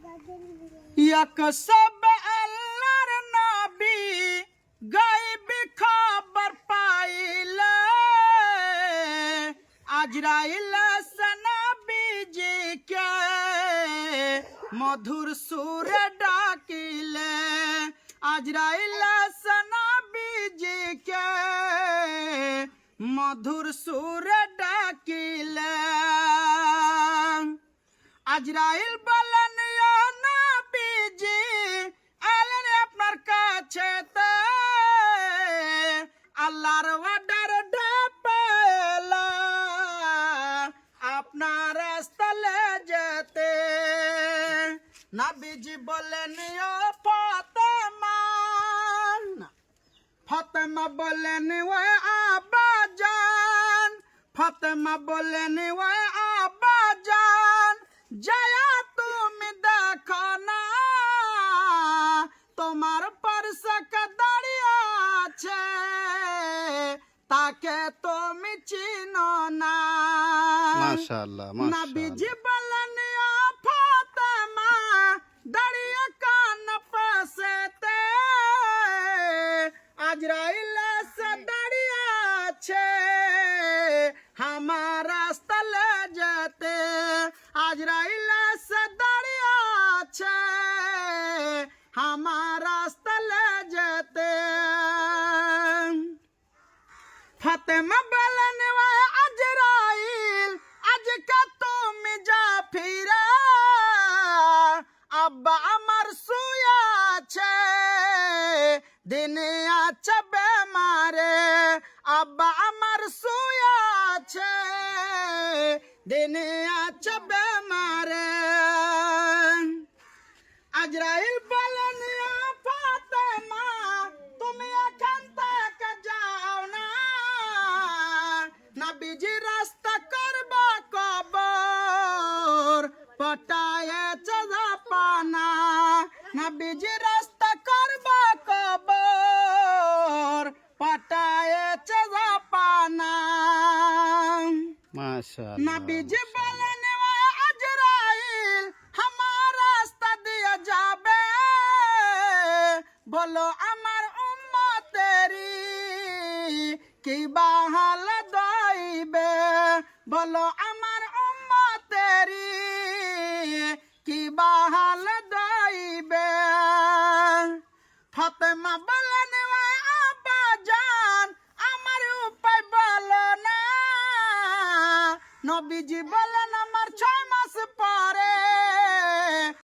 এক সব আল্লাহর নবী গায়বী খবর পাইলে আজরাইল নবীজিকে মধুর সুরে ডাকিলে আজরাইল নবীজিকে মধুর সুরে ডাকিলে আজরাইল বলেন ও নবীজি এলেন আপনার কাছেতে আল্লাহর অর্ডার পেলা আপনার স্থলে যেতে নবীজি বলেন ও ফাতেমা ফাতেমা বলেন ও আব্বাজান ফাতেমা বলেন ও আব্বাজান জয়া তুমি দেখো না তোমার পার্শ্বে দাঁড়িয়ে আছে তাকে তুমি চিনো না মাশাআল্লাহ নবীজি বলেন ও ফাতেমা দাঁড়িয়ে কান পাশেতে আজরাইল সে দাঁড়িয়ে আছে আমার স্থলে যেতে আজরাইল সে দাঁড়িয়ে আছে আমার স্থলে যেতে ফাতেমা বলেন ও আজরাইল আজকে তুমি যা ফিরে আব্বা আমার শুয়ে আছে দিনে আছে বেমারে আব্বা আমার শুয়ে আছে দিনে আছে বেমারে আজরাইল বলেন ও ফাতেমা তুমি এখান থেকে যাও না নবীজি রাস্তা করবা কবর পটায়েছে জাপানা নবীজি রাস্তা করবা কবর পটায়েছে জাপানা মাশাআল্লাহ নবীজি বলেন ও আজরাইল আমার রাস্তা দিয়ে যাবে বলো আমার উম্মতেরি কি বাহাল দইবে বলো আমার উম্মতেরি কি বাহাল দইবে ফাতেমা বলেন ও আব্বাজান আমার উপায় বলো না নবীজি বলেন আমার 6 মাস পরে